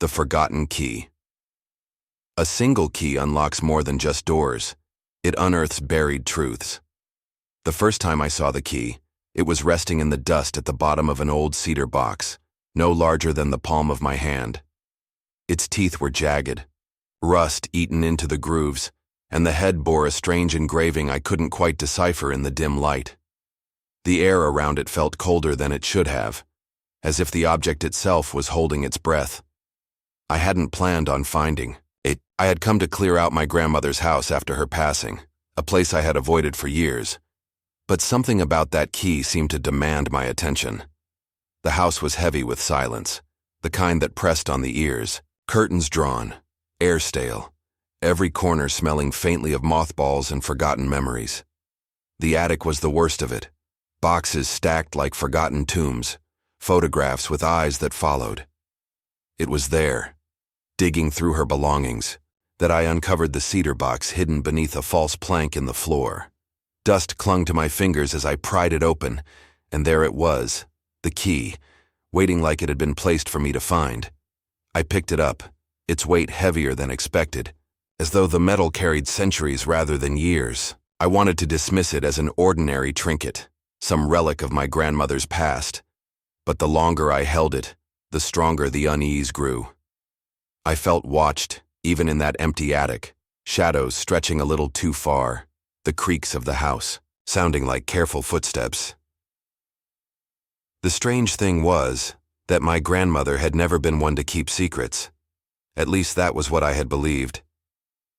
The forgotten key. A single key unlocks more than just doors. It unearths buried truths. The first time I saw the key, it was resting in the dust at the bottom of an old cedar box, no larger than the palm of my hand. Its teeth were jagged, rust eaten into the grooves, and the head bore a strange engraving I couldn't quite decipher in the dim light. The air around it felt colder than it should have, as if the object itself was holding its breath. I hadn't planned on finding it. I had come to clear out my grandmother's house after her passing, a place I had avoided for years. But something about that key seemed to demand my attention. The house was heavy with silence, the kind that pressed on the ears, curtains drawn, air stale, every corner smelling faintly of mothballs and forgotten memories. The attic was the worst of it, boxes stacked like forgotten tombs, photographs with eyes that followed. It was there, digging through her belongings, that I uncovered the cedar box hidden beneath a false plank in the floor. Dust clung to my fingers as I pried it open, and there it was, the key, waiting like it had been placed for me to find. I picked it up, its weight heavier than expected, as though the metal carried centuries rather than years. I wanted to dismiss it as an ordinary trinket, some relic of my grandmother's past. But the longer I held it, the stronger the unease grew. I felt watched, even in that empty attic, shadows stretching a little too far, the creaks of the house, sounding like careful footsteps. The strange thing was that my grandmother had never been one to keep secrets. At least that was what I had believed.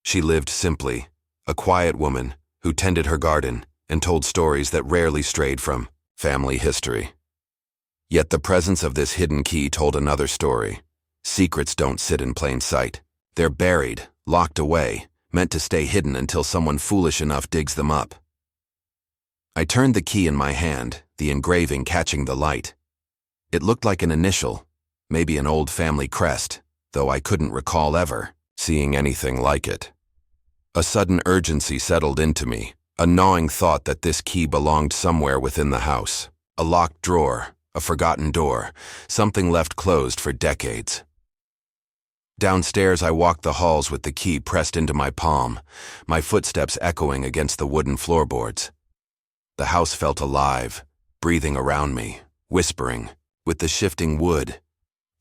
She lived simply, a quiet woman who tended her garden and told stories that rarely strayed from family history. Yet the presence of this hidden key told another story. Secrets don't sit in plain sight. They're buried, locked away, meant to stay hidden until someone foolish enough digs them up. I turned the key in my hand, the engraving catching the light. It looked like an initial, maybe an old family crest, though I couldn't recall ever seeing anything like it. A sudden urgency settled into me, a gnawing thought that this key belonged somewhere within the house. A locked drawer, a forgotten door, something left closed for decades. Downstairs, I walked the halls with the key pressed into my palm, my footsteps echoing against the wooden floorboards. The house felt alive, breathing around me, whispering, with the shifting wood.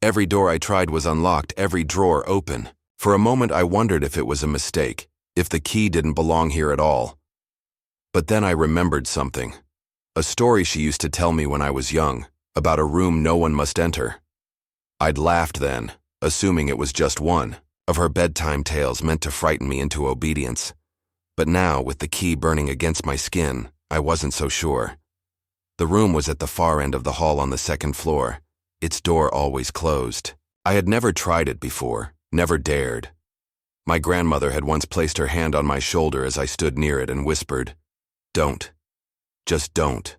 Every door I tried was unlocked, every drawer open. For a moment, I wondered if it was a mistake, if the key didn't belong here at all. But then I remembered something. A story she used to tell me when I was young, about a room no one must enter. I'd laughed then, assuming it was just one of her bedtime tales meant to frighten me into obedience. But now, with the key burning against my skin, I wasn't so sure. The room was at the far end of the hall on the second floor, its door always closed. I had never tried it before, never dared. My grandmother had once placed her hand on my shoulder as I stood near it and whispered, "Don't. Just don't."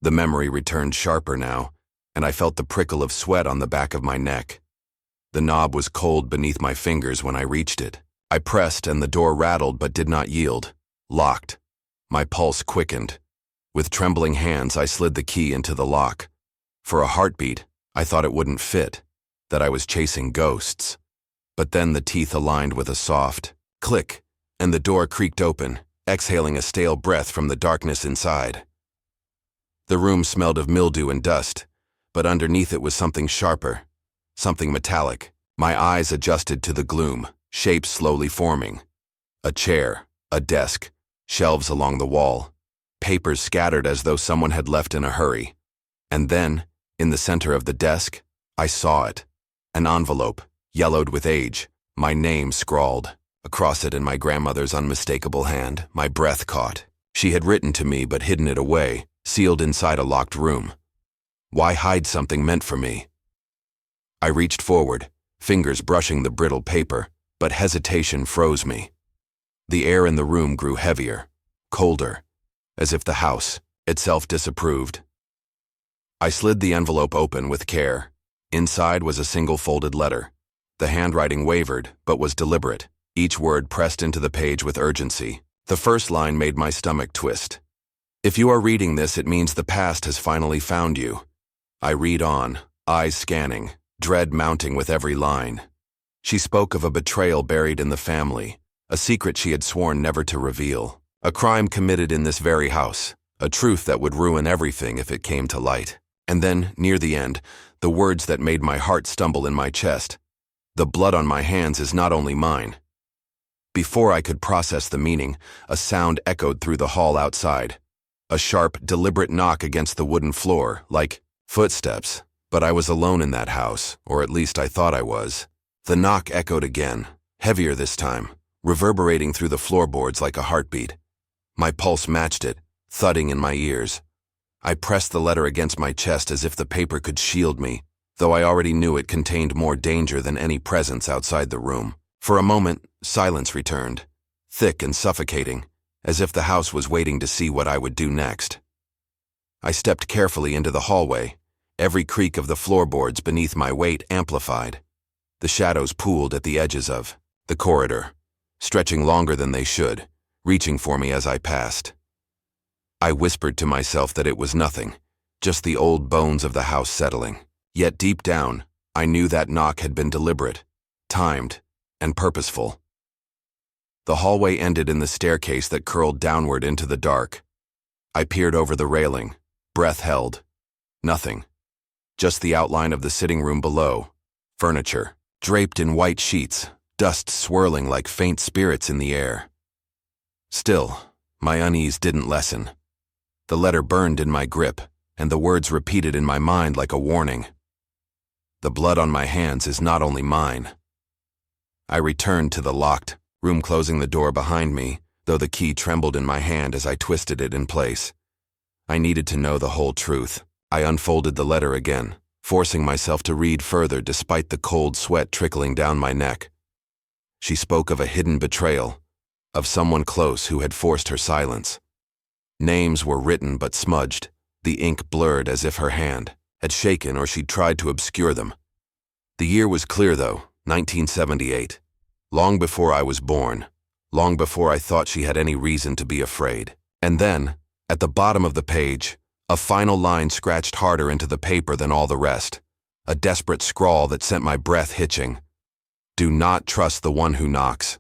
The memory returned sharper now, and I felt the prickle of sweat on the back of my neck. The knob was cold beneath my fingers when I reached it. I pressed and the door rattled but did not yield. Locked. My pulse quickened. With trembling hands, I slid the key into the lock. For a heartbeat, I thought it wouldn't fit, that I was chasing ghosts. But then the teeth aligned with a soft click, and the door creaked open, exhaling a stale breath from the darkness inside. The room smelled of mildew and dust, but underneath it was something sharper, something metallic. My eyes adjusted to the gloom, shapes slowly forming. A chair, a desk, shelves along the wall, papers scattered as though someone had left in a hurry. And then, in the center of the desk, I saw it. An envelope, yellowed with age, my name scrawled. Across it in my grandmother's unmistakable hand, my breath caught. She had written to me but hidden it away, sealed inside a locked room. Why hide something meant for me? I reached forward, fingers brushing the brittle paper, but hesitation froze me. The air in the room grew heavier, colder, as if the house itself disapproved. I slid the envelope open with care. Inside was a single folded letter. The handwriting wavered, but was deliberate, each word pressed into the page with urgency. The first line made my stomach twist. "If you are reading this, it means the past has finally found you." I read on, eyes scanning, dread mounting with every line. She spoke of a betrayal buried in the family, a secret she had sworn never to reveal, a crime committed in this very house, a truth that would ruin everything if it came to light. And then, near the end, the words that made my heart stumble in my chest. The blood on my hands is not only mine. Before I could process the meaning, a sound echoed through the hall outside. A sharp, deliberate knock against the wooden floor, like footsteps. But I was alone in that house, or at least I thought I was. The knock echoed again, heavier this time, reverberating through the floorboards like a heartbeat. My pulse matched it, thudding in my ears. I pressed the letter against my chest as if the paper could shield me, though I already knew it contained more danger than any presence outside the room. For a moment, silence returned, thick and suffocating, as if the house was waiting to see what I would do next. I stepped carefully into the hallway, every creak of the floorboards beneath my weight amplified. The shadows pooled at the edges of the corridor, stretching longer than they should, reaching for me as I passed. I whispered to myself that it was nothing, just the old bones of the house settling. Yet deep down, I knew that knock had been deliberate, timed, and purposeful. The hallway ended in the staircase that curled downward into the dark. I peered over the railing, breath held. Nothing. Just the outline of the sitting room below. Furniture, draped in white sheets, dust swirling like faint spirits in the air. Still, my unease didn't lessen. The letter burned in my grip, and the words repeated in my mind like a warning. The blood on my hands is not only mine. I returned to the locked room, closing the door behind me, though the key trembled in my hand as I twisted it in place. I needed to know the whole truth. I unfolded the letter again, forcing myself to read further despite the cold sweat trickling down my neck. She spoke of a hidden betrayal, of someone close who had forced her silence. Names were written but smudged, the ink blurred as if her hand had shaken or she'd tried to obscure them. The year was clear though, 1978. Long before I was born, long before I thought she had any reason to be afraid. And then, at the bottom of the page, a final line scratched harder into the paper than all the rest, a desperate scrawl that sent my breath hitching. Do not trust the one who knocks.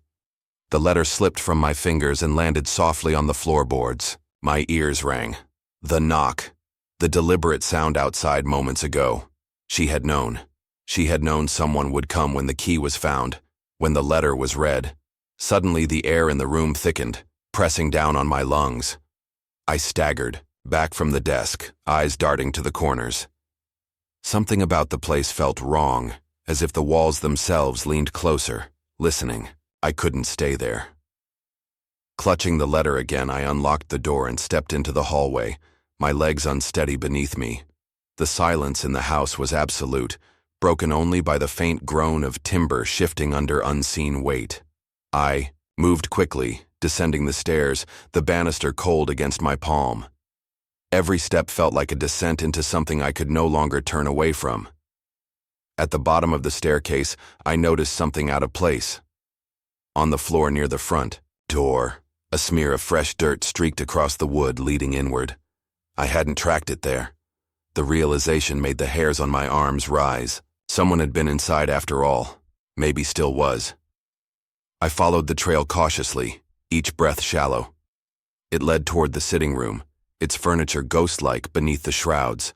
The letter slipped from my fingers and landed softly on the floorboards. My ears rang. The knock. The deliberate sound outside moments ago. She had known. She had known someone would come when the key was found, when the letter was read. Suddenly the air in the room thickened, pressing down on my lungs. I staggered, back from the desk, eyes darting to the corners. Something about the place felt wrong, as if the walls themselves leaned closer, listening. I couldn't stay there. Clutching the letter again, I unlocked the door and stepped into the hallway, my legs unsteady beneath me. The silence in the house was absolute, broken only by the faint groan of timber shifting under unseen weight. I moved quickly, descending the stairs, the banister cold against my palm. Every step felt like a descent into something I could no longer turn away from. At the bottom of the staircase, I noticed something out of place. On the floor near the front door, a smear of fresh dirt streaked across the wood leading inward. I hadn't tracked it there. The realization made the hairs on my arms rise. Someone had been inside after all. Maybe still was. I followed the trail cautiously, each breath shallow. It led toward the sitting room, its furniture ghost-like beneath the shrouds.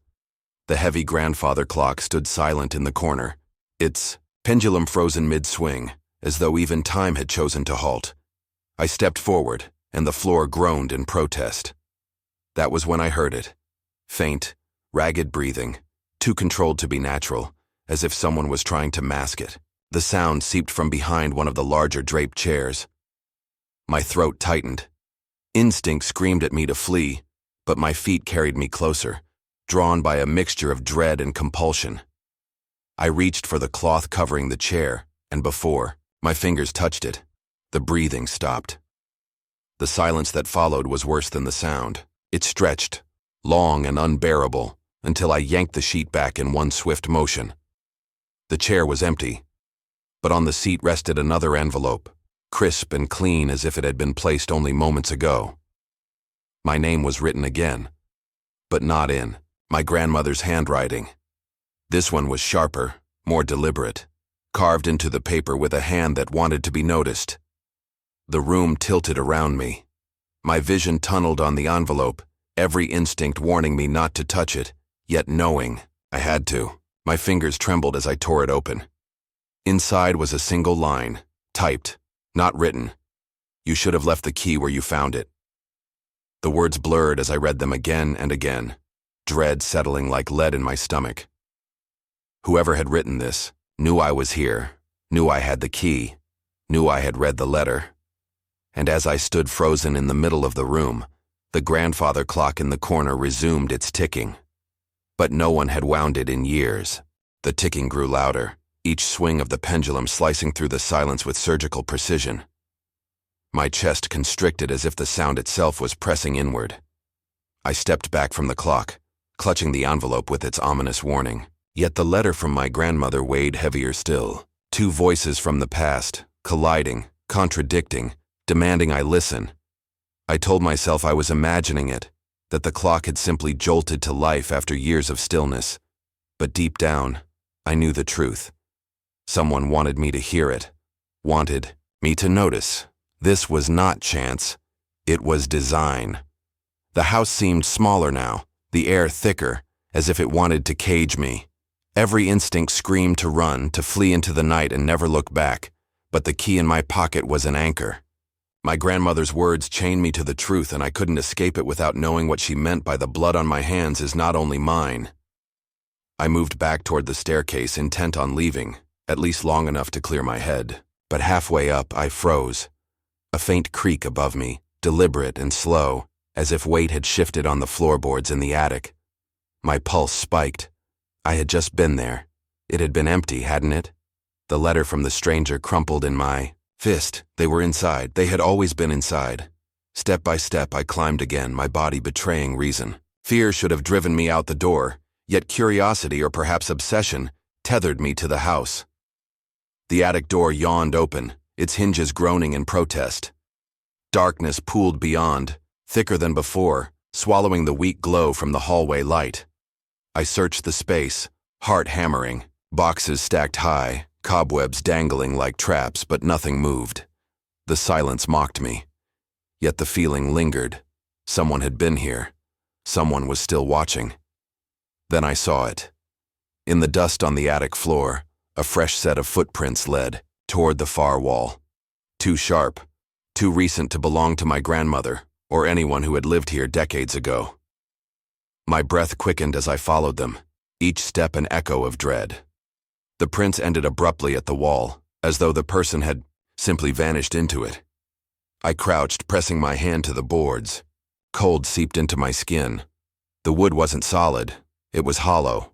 The heavy grandfather clock stood silent in the corner, its pendulum frozen mid-swing, as though even time had chosen to halt. I stepped forward, and the floor groaned in protest. That was when I heard it. Faint, ragged breathing, too controlled to be natural, as if someone was trying to mask it. The sound seeped from behind one of the larger draped chairs. My throat tightened. Instinct screamed at me to flee, but my feet carried me closer, drawn by a mixture of dread and compulsion. I reached for the cloth covering the chair, and before my fingers touched it, the breathing stopped. The silence that followed was worse than the sound. It stretched, long and unbearable, until I yanked the sheet back in one swift motion. The chair was empty, but on the seat rested another envelope, crisp and clean as if it had been placed only moments ago. My name was written again, but not in my grandmother's handwriting. This one was sharper, more deliberate, carved into the paper with a hand that wanted to be noticed. The room tilted around me. My vision tunneled on the envelope, every instinct warning me not to touch it, yet knowing I had to. My fingers trembled as I tore it open. Inside was a single line, typed, not written. "You should have left the key where you found it." The words blurred as I read them again and again, dread settling like lead in my stomach. Whoever had written this knew I was here, knew I had the key, knew I had read the letter. And as I stood frozen in the middle of the room, the grandfather clock in the corner resumed its ticking. But no one had wound it in years. The ticking grew louder, each swing of the pendulum slicing through the silence with surgical precision. My chest constricted as if the sound itself was pressing inward. I stepped back from the clock, clutching the envelope with its ominous warning. Yet the letter from my grandmother weighed heavier still. Two voices from the past, colliding, contradicting, demanding I listen. I told myself I was imagining it, that the clock had simply jolted to life after years of stillness. But deep down, I knew the truth. Someone wanted me to hear it, wanted me to notice. This was not chance. It was design. The house seemed smaller now, the air thicker, as if it wanted to cage me. Every instinct screamed to run, to flee into the night and never look back, but the key in my pocket was an anchor. My grandmother's words chained me to the truth, and I couldn't escape it without knowing what she meant by "the blood on my hands is not only mine." I moved back toward the staircase, intent on leaving, at least long enough to clear my head. But halfway up, I froze. A faint creak above me, deliberate and slow, as if weight had shifted on the floorboards in the attic. My pulse spiked. I had just been there. It had been empty, hadn't it? The letter from the stranger crumpled in my fist. They were inside. They had always been inside. Step by step, I climbed again, my body betraying reason. Fear should have driven me out the door, yet curiosity, or perhaps obsession, tethered me to the house. The attic door yawned open, its hinges groaning in protest. Darkness pooled beyond, thicker than before, swallowing the weak glow from the hallway light. I searched the space, heart hammering, boxes stacked high, cobwebs dangling like traps, but nothing moved. The silence mocked me. Yet the feeling lingered. Someone had been here. Someone was still watching. Then I saw it. In the dust on the attic floor, a fresh set of footprints led toward the far wall. Too sharp, too recent to belong to my grandmother or anyone who had lived here decades ago. My breath quickened as I followed them, each step an echo of dread. The prints ended abruptly at the wall, as though the person had simply vanished into it. I crouched, pressing my hand to the boards. Cold seeped into my skin. The wood wasn't solid, it was hollow.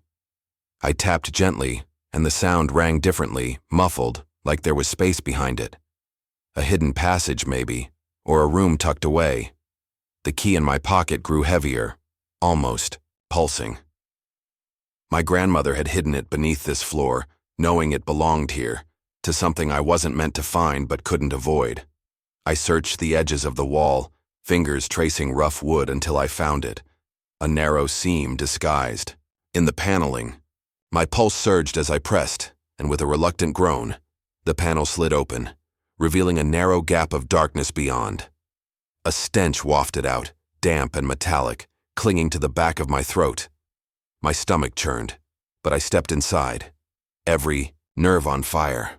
I tapped gently, and the sound rang differently, muffled, like there was space behind it. A hidden passage, maybe, or a room tucked away. The key in my pocket grew heavier, almost pulsing. My grandmother had hidden it beneath this floor, knowing it belonged here, to something I wasn't meant to find but couldn't avoid. I searched the edges of the wall, fingers tracing rough wood until I found it, a narrow seam disguised. In the paneling, my pulse surged as I pressed, and with a reluctant groan, the panel slid open, revealing a narrow gap of darkness beyond. A stench wafted out, damp and metallic, clinging to the back of my throat. My stomach churned, but I stepped inside, every nerve on fire.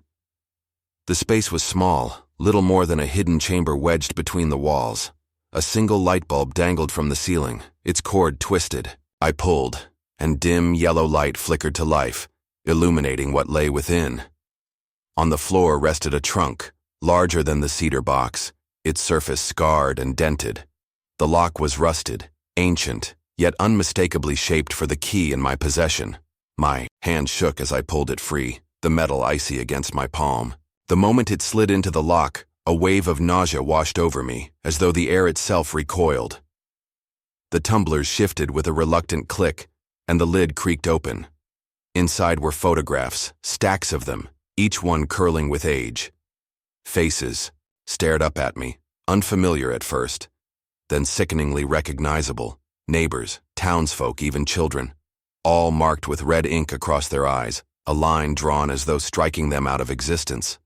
The space was small, little more than a hidden chamber wedged between the walls. A single light bulb dangled from the ceiling, its cord twisted. I pulled, and dim yellow light flickered to life, illuminating what lay within. On the floor rested a trunk, larger than the cedar box, its surface scarred and dented. The lock was rusted, ancient, yet unmistakably shaped for the key in my possession. My hand shook as I pulled it free, the metal icy against my palm. The moment it slid into the lock, a wave of nausea washed over me, as though the air itself recoiled. The tumblers shifted with a reluctant click, and the lid creaked open. Inside were photographs, stacks of them, each one curling with age. Faces stared up at me, unfamiliar at first, then sickeningly recognizable. Neighbors, townsfolk, even children, all marked with red ink across their eyes, a line drawn as though striking them out of existence.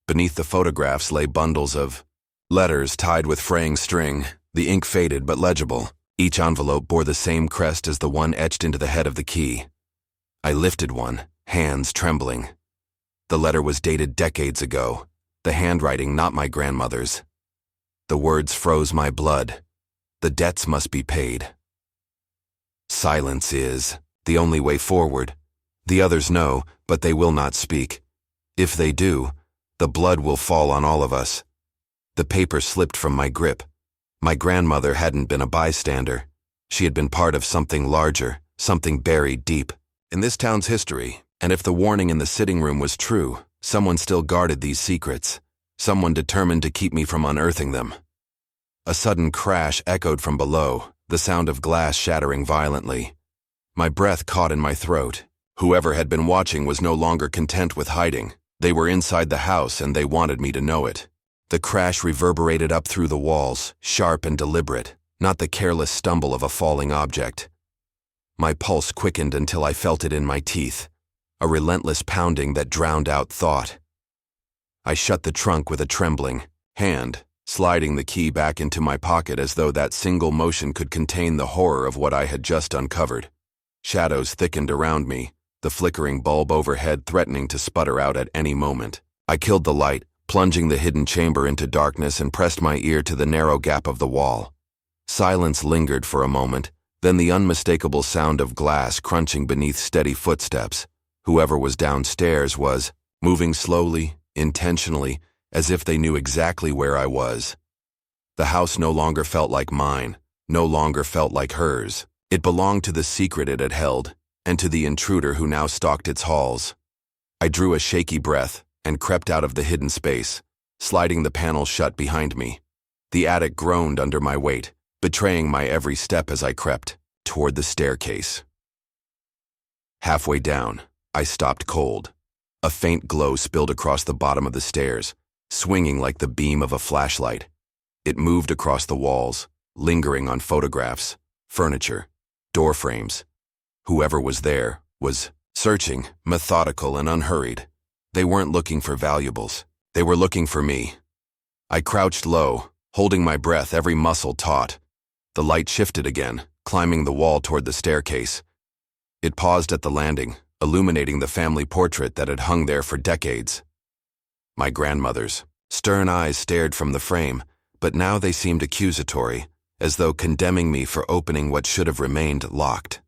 Beneath the photographs lay bundles of letters tied with fraying string, the ink faded but legible. Each envelope bore the same crest as the one etched into the head of the key. I lifted one, hands trembling. The letter was dated decades ago, the handwriting not my grandmother's. The words froze my blood. The debts must be paid. Silence is the only way forward. The others know, but they will not speak. If they do, the blood will fall on all of us. The paper slipped from my grip. My grandmother hadn't been a bystander. She had been part of something larger, something buried deep in this town's history. And if the warning in the sitting room was true, someone still guarded these secrets. Someone determined to keep me from unearthing them. A sudden crash echoed from below, the sound of glass shattering violently. My breath caught in my throat. Whoever had been watching was no longer content with hiding. They were inside the house and they wanted me to know it. The crash reverberated up through the walls, sharp and deliberate, not the careless stumble of a falling object. My pulse quickened until I felt it in my teeth, a relentless pounding that drowned out thought. I shut the trunk with a trembling hand, sliding the key back into my pocket as though that single motion could contain the horror of what I had just uncovered. Shadows thickened around me, the flickering bulb overhead threatening to sputter out at any moment. I killed the light, plunging the hidden chamber into darkness, and pressed my ear to the narrow gap of the wall. Silence lingered for a moment, then the unmistakable sound of glass crunching beneath steady footsteps. Whoever was downstairs was moving slowly, intentionally, as if they knew exactly where I was. The house no longer felt like mine, no longer felt like hers. It belonged to the secret it had held, and to the intruder who now stalked its halls. I drew a shaky breath and crept out of the hidden space, sliding the panel shut behind me. The attic groaned under my weight, betraying my every step as I crept toward the staircase. Halfway down, I stopped cold. A faint glow spilled across the bottom of the stairs, swinging like the beam of a flashlight. It moved across the walls, lingering on photographs, furniture, door frames. Whoever was there was searching, methodical and unhurried. They weren't looking for valuables. They were looking for me. I crouched low, holding my breath, every muscle taut. The light shifted again, climbing the wall toward the staircase. It paused at the landing, illuminating the family portrait that had hung there for decades. My grandmother's stern eyes stared from the frame, but now they seemed accusatory, as though condemning me for opening what should have remained locked.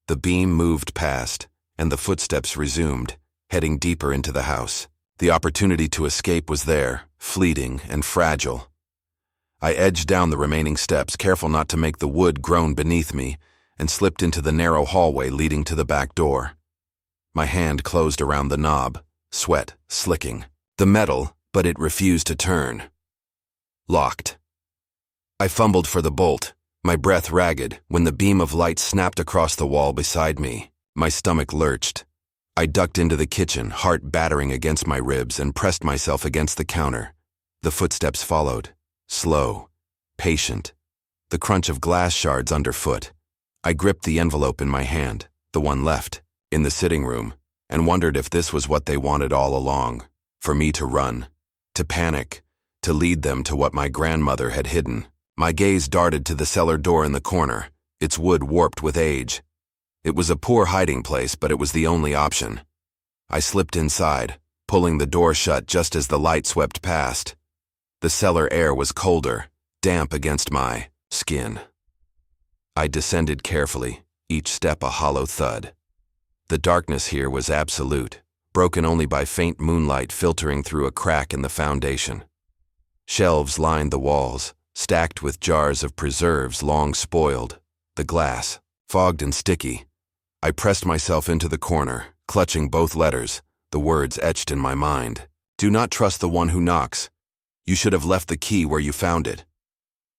The beam moved past, and the footsteps resumed, heading deeper into the house. The opportunity to escape was there, fleeting and fragile. I edged down the remaining steps, careful not to make the wood groan beneath me, and slipped into the narrow hallway leading to the back door. My hand closed around the knob, sweat slicking the metal, but it refused to turn. Locked. I fumbled for the bolt, my breath ragged, when the beam of light snapped across the wall beside me. My stomach lurched. I ducked into the kitchen, heart battering against my ribs, and pressed myself against the counter. The footsteps followed, slow, patient, the crunch of glass shards underfoot. I gripped the envelope in my hand, the one left, in the sitting room, and wondered if this was what they wanted all along, for me to run, to panic, to lead them to what my grandmother had hidden. My gaze darted to the cellar door in the corner, its wood warped with age. It was a poor hiding place, but it was the only option. I slipped inside, pulling the door shut just as the light swept past. The cellar air was colder, damp against my skin. I descended carefully, each step a hollow thud. The darkness here was absolute, broken only by faint moonlight filtering through a crack in the foundation. Shelves lined the walls, stacked with jars of preserves long spoiled, the glass fogged and sticky. I pressed myself into the corner, clutching both letters, the words etched in my mind. Do not trust the one who knocks. You should have left the key where you found it.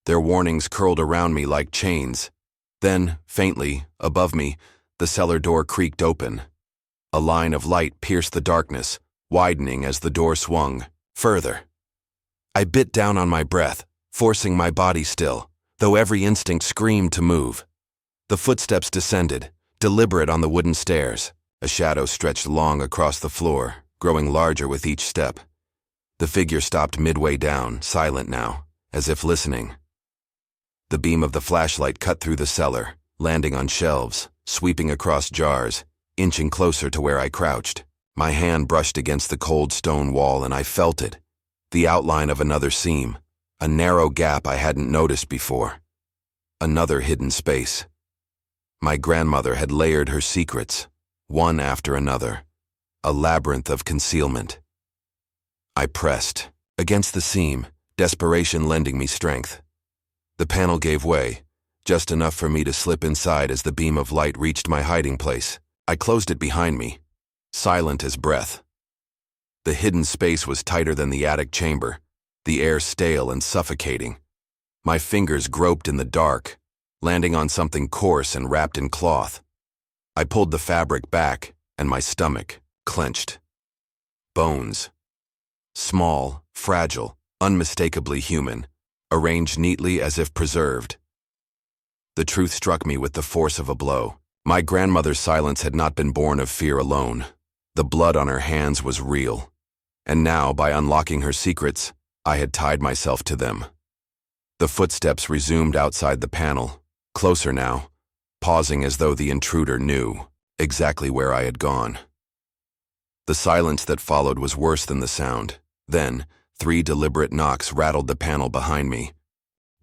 Their warnings curled around me like chains. Then, faintly, above me, the cellar door creaked open. A line of light pierced the darkness, widening as the door swung further. I bit down on my breath, forcing my body still, though every instinct screamed to move. The footsteps descended, deliberate on the wooden stairs. A shadow stretched long across the floor, growing larger with each step. The figure stopped midway down, silent now, as if listening. The beam of the flashlight cut through the cellar, landing on shelves, sweeping across jars, inching closer to where I crouched. My hand brushed against the cold stone wall and I felt it. The outline of another seam, a narrow gap I hadn't noticed before. Another hidden space. My grandmother had layered her secrets, one after another, a labyrinth of concealment. I pressed against the seam, desperation lending me strength. The panel gave way, just enough for me to slip inside as the beam of light reached my hiding place. I closed it behind me, silent as breath. The hidden space was tighter than the attic chamber, the air stale and suffocating. My fingers groped in the dark, landing on something coarse and wrapped in cloth. I pulled the fabric back, and my stomach clenched. Bones. Small, fragile, unmistakably human, arranged neatly as if preserved. The truth struck me with the force of a blow. My grandmother's silence had not been born of fear alone. The blood on her hands was real. And now, by unlocking her secrets, I had tied myself to them. The footsteps resumed outside the panel, closer now, pausing as though the intruder knew exactly where I had gone. The silence that followed was worse than the sound. Then, 3 deliberate knocks rattled the panel behind me.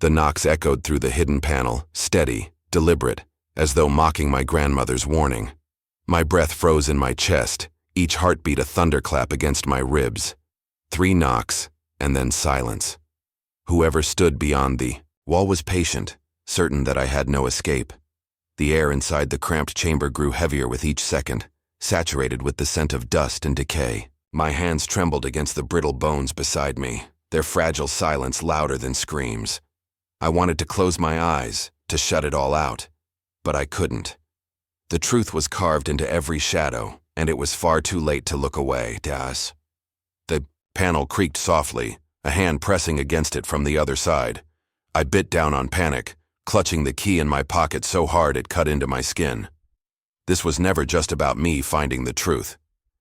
The knocks echoed through the hidden panel, steady, deliberate, as though mocking my grandmother's warning. My breath froze in my chest, each heartbeat a thunderclap against my ribs. 3 knocks, and then silence. Whoever stood beyond the wall was patient, certain that I had no escape. The air inside the cramped chamber grew heavier with each second, saturated with the scent of dust and decay. My hands trembled against the brittle bones beside me, their fragile silence louder than screams. I wanted to close my eyes, to shut it all out, but I couldn't. The truth was carved into every shadow, and it was far too late to look away, Das. The panel creaked softly, a hand pressing against it from the other side. I bit down on panic, clutching the key in my pocket so hard it cut into my skin. This was never just about me finding the truth.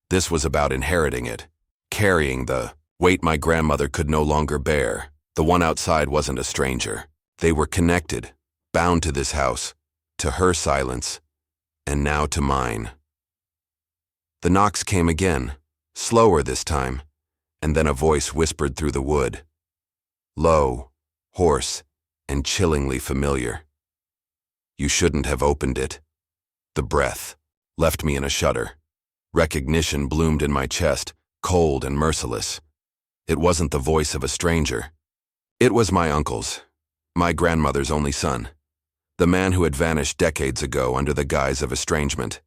This was about inheriting it, carrying the weight my grandmother could no longer bear. The one outside wasn't a stranger. They were connected, bound to this house, to her silence, and now to mine. The knocks came again, slower this time, and then a voice whispered through the wood. Low, hoarse, and chillingly familiar. You shouldn't have opened it. The breath left me in a shudder. Recognition bloomed in my chest, cold and merciless. It wasn't the voice of a stranger. It was my uncle's, my grandmother's only son, the man who had vanished decades ago under the guise of estrangement.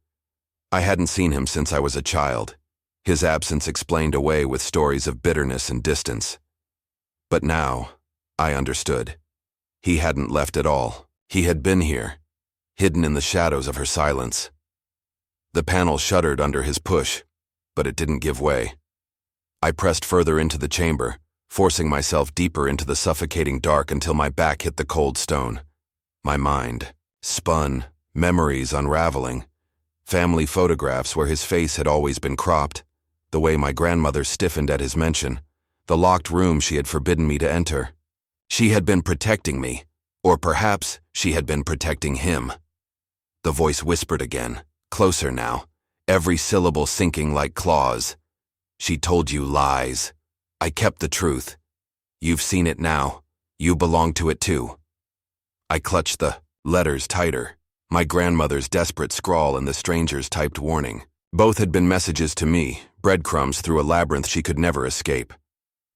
I hadn't seen him since I was a child, his absence explained away with stories of bitterness and distance. But now, I understood. He hadn't left at all. He had been here, hidden in the shadows of her silence. The panel shuddered under his push, but it didn't give way. I pressed further into the chamber, forcing myself deeper into the suffocating dark until my back hit the cold stone. My mind spun, memories unraveling. Family photographs where his face had always been cropped, the way my grandmother stiffened at his mention, the locked room she had forbidden me to enter. She had been protecting me, or perhaps she had been protecting him. The voice whispered again, closer now, every syllable sinking like claws. She told you lies. I kept the truth. You've seen it now. You belong to it too. I clutched the letters tighter, my grandmother's desperate scrawl and the stranger's typed warning. Both had been messages to me, breadcrumbs through a labyrinth she could never escape.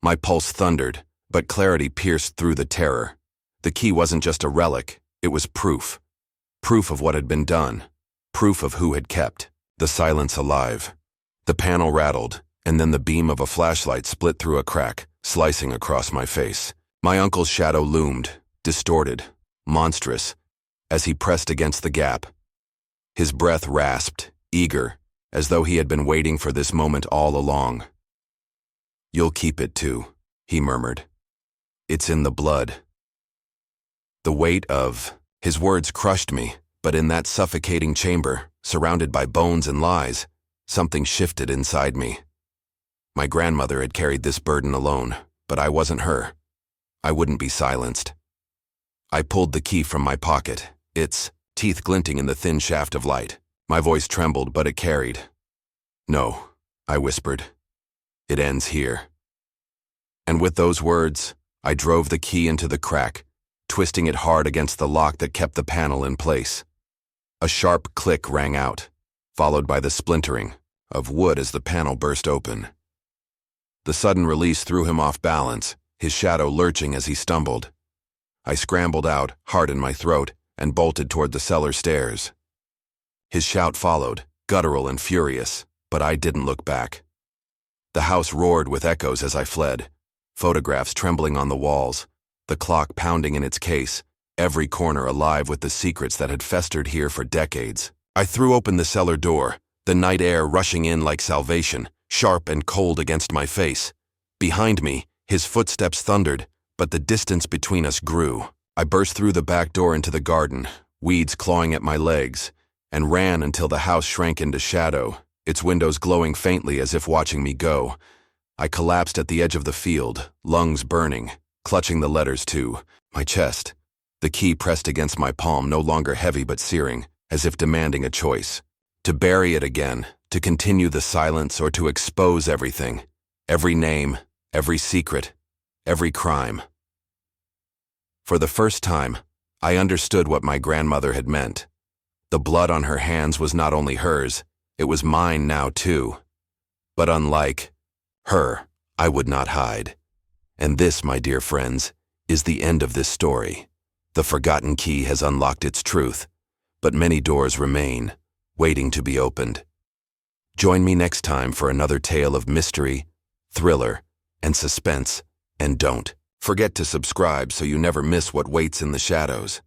My pulse thundered, but clarity pierced through the terror. The key wasn't just a relic, it was proof. Proof of what had been done. Proof of who had kept the silence alive. The panel rattled, and then the beam of a flashlight split through a crack, slicing across my face. My uncle's shadow loomed, distorted, monstrous, as he pressed against the gap. His breath rasped, eager, as though he had been waiting for this moment all along. You'll keep it too, he murmured. It's in the blood. The weight of his words crushed me, but in that suffocating chamber, surrounded by bones and lies, something shifted inside me. My grandmother had carried this burden alone, but I wasn't her. I wouldn't be silenced. I pulled the key from my pocket, its teeth glinting in the thin shaft of light. My voice trembled, but it carried. "No," I whispered. "It ends here." And with those words, I drove the key into the crack, twisting it hard against the lock that kept the panel in place. A sharp click rang out, followed by the splintering of wood as the panel burst open. The sudden release threw him off balance, his shadow lurching as he stumbled. I scrambled out, heart in my throat, and bolted toward the cellar stairs. His shout followed, guttural and furious, but I didn't look back. The house roared with echoes as I fled, photographs trembling on the walls, the clock pounding in its case, every corner alive with the secrets that had festered here for decades. I threw open the cellar door, the night air rushing in like salvation, sharp and cold against my face. Behind me, his footsteps thundered, but the distance between us grew. I burst through the back door into the garden, weeds clawing at my legs, and ran until the house shrank into shadow, its windows glowing faintly as if watching me go. I collapsed at the edge of the field, lungs burning, clutching the letters to my chest. The key pressed against my palm, no longer heavy but searing, as if demanding a choice. To bury it again, to continue the silence, or to expose everything. Every name, every secret, every crime. For the first time, I understood what my grandmother had meant. The blood on her hands was not only hers, it was mine now too. But unlike her, I would not hide. And this, my dear friends, is the end of this story. The forgotten key has unlocked its truth, but many doors remain, waiting to be opened. Join me next time for another tale of mystery, thriller, and suspense, and don't forget to subscribe so you never miss what waits in the shadows.